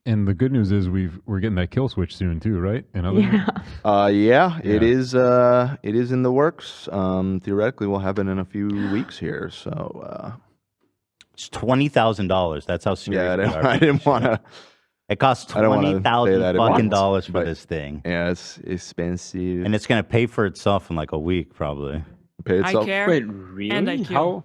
And the good news is we're getting that kill switch soon too, right? Yeah, it is in the works. Theoretically, we'll have it in a few weeks here. So it's $20,000. That's how serious we are. I didn't want to. It costs $20,000 fucking dollars for this thing. Yeah, it's expensive, and it's gonna pay for itself in like a week, probably. Pay itself. I care. Wait, really? And I kill. How?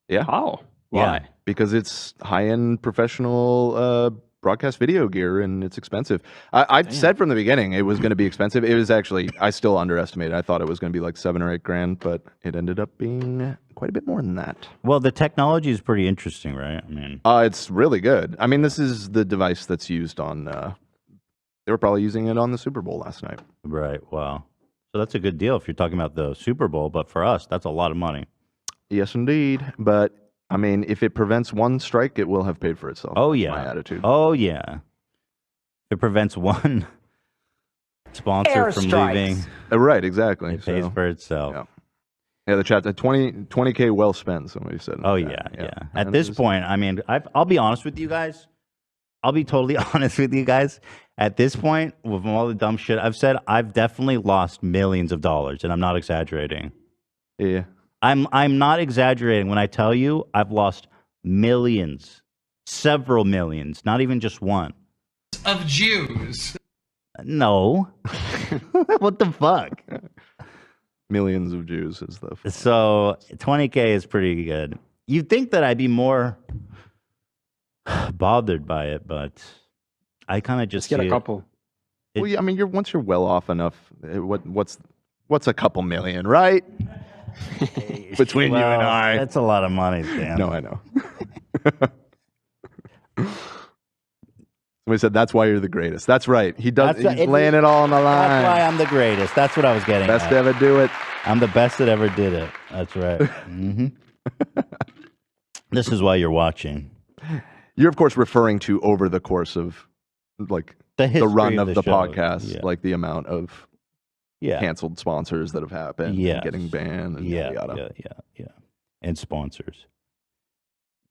Yeah. How? Yeah. Why? Because it's high-end professional broadcast video gear, and it's expensive. I said from the beginning it was going to be expensive. It was actually, I still underestimated. I thought it was going to be like $7 or $8 grand, but it ended up being quite a bit more than that. Well, the technology is pretty interesting, right? I mean, it's really good. I mean, this is the device that's used on. They were probably using it on the Super Bowl last night. Right. Wow. So that's a good deal if you're talking about the Super Bowl, but for us, that's a lot of money. Yes, indeed. But I mean, if it prevents one strike, it will have paid for itself. Oh yeah, my attitude. Oh yeah, it prevents one sponsor from leaving. Right, exactly. It pays for itself. Yeah, the chat. 20K well spent. Somebody said. Oh yeah. At this point, I mean, I'll be honest with you guys. I'll be totally honest with you guys. At this point, with all the dumb shit I've said, I've definitely lost millions of dollars, and I'm not exaggerating. Yeah. I'm not exaggerating when I tell you I've lost millions, several millions, not even just one. Of Jews. No. What the fuck? Millions of Jews is the. So 20K is pretty good. You'd think that I'd be more bothered by it, but I kind of just get a couple. Well, yeah, I mean, once you're well off enough, what's a couple million, right? Between you and I, that's a lot of money, Dan. No, I know. Somebody said that's why you're the greatest. That's right. He's laying it all on the line. That's why I'm the greatest. That's what I was getting. Best to ever do it. I'm the best that ever did it. That's right. This is why you're watching. You're of course referring to over the course of like the run of the show. podcast, like the amount of canceled sponsors that have happened, and getting banned, and yada yada. Yeah, and sponsors.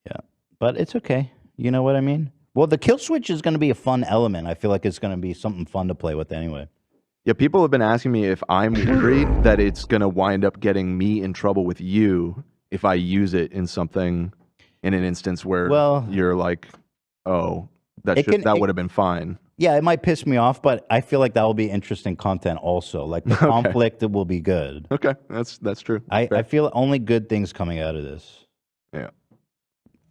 Yeah, but it's okay. You know what I mean? Well, the kill switch is going to be a fun element. I feel like it's going to be something fun to play with anyway. Yeah, people have been asking me if I'm worried that it's going to wind up getting me in trouble with you if I use it in something, in an instance where you're like, oh, that would have been fine. Yeah, it might piss me off, but I feel like that will be interesting content also. Like the conflict will be good. Okay, that's true. I feel only good things coming out of this. Yeah.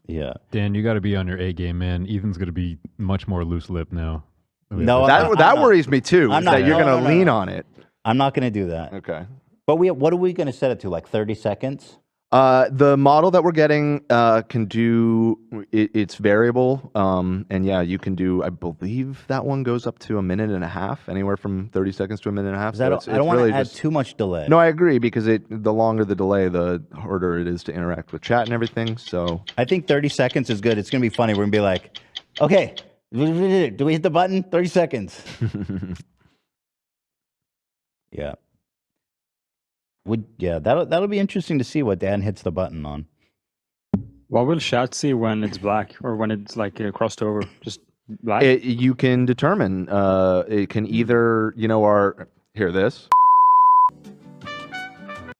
Yeah. Dan, you got to be on your A game, man. Ethan's going to be much more loose-lipped now. No, that worries me too. That you're going to lean on it. I'm not going to do that. Okay. But what are we going to set it to? Like 30 seconds? The model that we're getting can do it's variable, and yeah, you can do. I believe that one goes up to a minute and a half, anywhere from 30 seconds to a minute and a half. I don't want to add too much delay. No, I agree because the longer the delay, the harder it is to interact with chat and everything. So I think 30 seconds is good. It's gonna be funny. We're gonna be like, okay, do we hit the button? 30 seconds. Yeah. That'll be interesting to see what Dan hits the button on. What will chat see when it's black or when it's like crossed over? Just black? You can determine. It can either, this.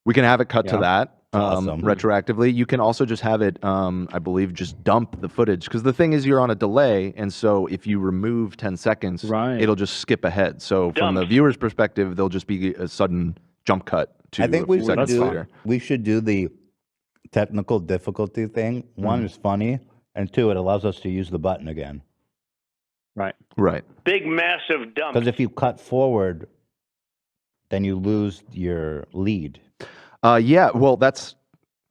We can have it cut to that Awesome. retroactively. You can also just have it, I believe, just dump the footage. Because the thing is, you're on a delay. And so if you remove 10 seconds, it'll just skip ahead. So from the viewer's perspective, there'll just be a sudden jump cut. I think we should do the technical difficulty thing. One is funny, and two, it allows us to use the button again. Right. Big massive dump. Because if you cut forward, then you lose your lead. Well,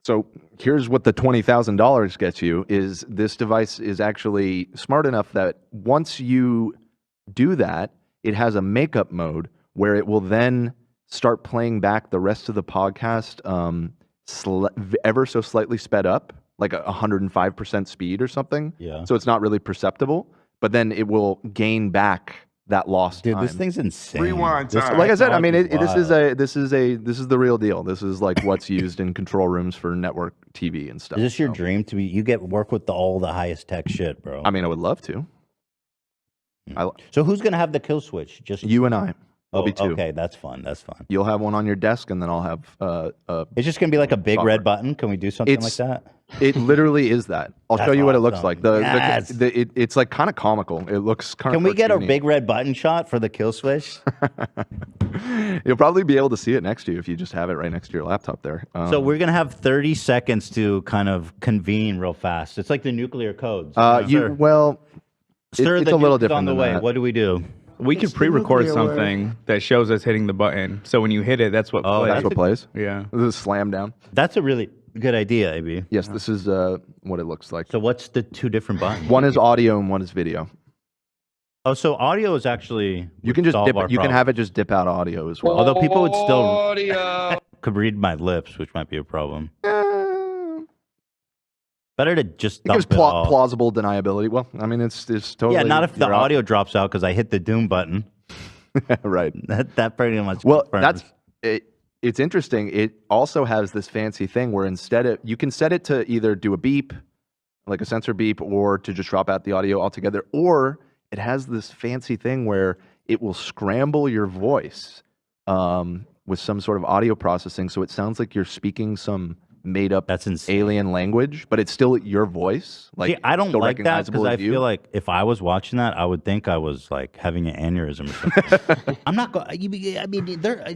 so here's what the $20,000 gets you is this device is actually smart enough that once you do that, it has a makeup mode where it will then start playing back the rest of the podcast ever so slightly sped up, like 105% speed or something. Yeah. So it's not really perceptible, but then it will gain back that lost time. Dude, this thing's insane. Rewind time. Like I said, I mean, this is the real deal. This is like what's used in control rooms for network TV and stuff. Is this your dream to be? You get work with all the highest tech shit, bro. I mean, I would love to. So who's gonna have the kill switch? Just You and I. There'll Oh, be 2. okay, that's fun. That's fun. You'll have one on your desk, and then I'll have. It's just gonna be like a big Software. red button. Can we do something like that? It literally is that. I'll show That's you what it looks awesome. like. Yes. It's like kind of comical. It looks kind of. Can we get a big red button shot for the kill switch? You'll probably be able to see it next to you if you just have it right next to your laptop there. So we're gonna have 30 seconds to kind of convene real fast. It's like the nuclear codes. Sir, it's the a little nuke is different on the than way. that. What do we do? We could pre-record something that shows us hitting the button. So when you hit it, that's what plays. That's what plays. Yeah. This is slam down. That's a really good idea, AB. Yes, this is what it looks like. So what's the 2 different buttons? One is audio and one is video. Oh, so audio is actually You can just solve dip. our You can problem. have it just dip out audio as well. Although people would still Audio. could read my lips, which might be a problem. Better to just It dump gives it all. plausible deniability. Well, I mean, it's totally. Yeah, not if the your audio drops out because I hit the doom button. right. That pretty much. Well, confirms. it's interesting. It also has this fancy thing where instead of you can set it to either do a beep, like a sensor beep, or to just drop out the audio altogether, or it has this fancy thing where it will scramble your voice with some sort of audio processing, so it sounds like you're speaking some made up alien language, but it's still your voice. Like, See, I don't still like that recognizable because I as you. feel like if I was watching that, I would think I was like having an aneurysm or something. I'm not going. I mean,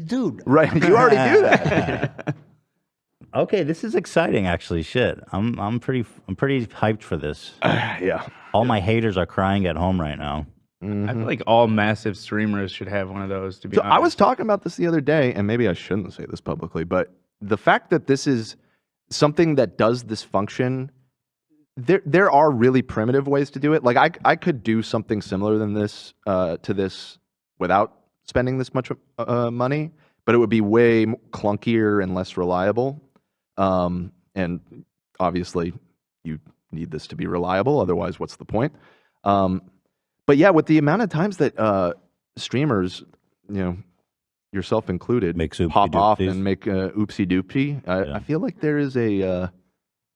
dude. Right, you already do that. Okay, this is exciting. Actually, shit. I'm pretty hyped for this. Yeah. All my haters are crying at home right now. I feel like all massive streamers should have one of those, to be So honest. I was talking about this the other day, and maybe I shouldn't say this publicly, but the fact that this is something that does this function, there are really primitive ways to do it. Like I could do something similar than this to this without spending this much money, but it would be way clunkier and less reliable. And obviously, you need this to be reliable. Otherwise, what's the point? But yeah, with the amount of times that streamers, yourself included, pop off and make oopsie doopsie, I feel like there is a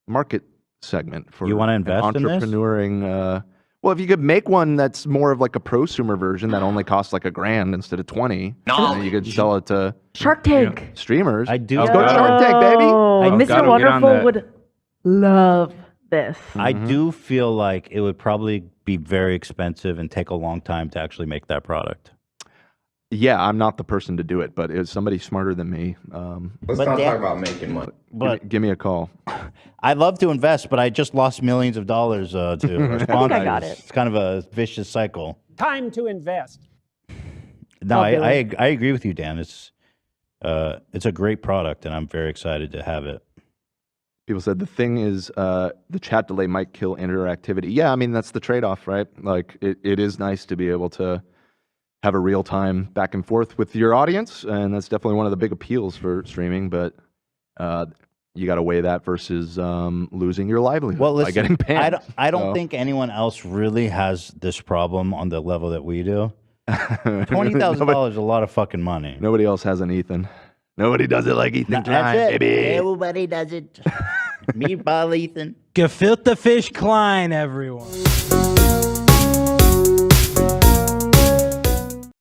market segment for You wanna invest in this? entrepreneuring. Well, if you could make one that's more of like a prosumer version that only costs like $1,000 instead of 20, and you could sell it to Shark Tank. streamers. I do. Let's go to Shark Tank, baby. Mr. Wonderful would love this. I do feel like it would probably be very expensive and take a long time to actually make that product. Yeah, I'm not the person to do it, but it's somebody smarter than me. Let's not talk about making money. But give me a call. I'd love to invest, but I just lost millions of dollars to our sponsors. I got it. It's kind of a vicious cycle. Time to invest. No, I'll do I it. agree with you, Dan. It's a great product, and I'm very excited to have it. People said the thing is the chat delay might kill interactivity. Yeah, I mean, that's the trade-off, right? Like, it is nice to be able to have a real-time back and forth with your audience, and that's definitely one of the big appeals for streaming, but you got to weigh that versus losing your livelihood Well, by listen, getting banned. I don't So- think anyone else really has this problem on the level that we do. $20,000 is a lot of fucking money. Nobody else has an Ethan. Nobody does it like Ethan Klein, That's it. baby. Everybody does it. Meatball Ethan. Gefilte fish Klein, everyone.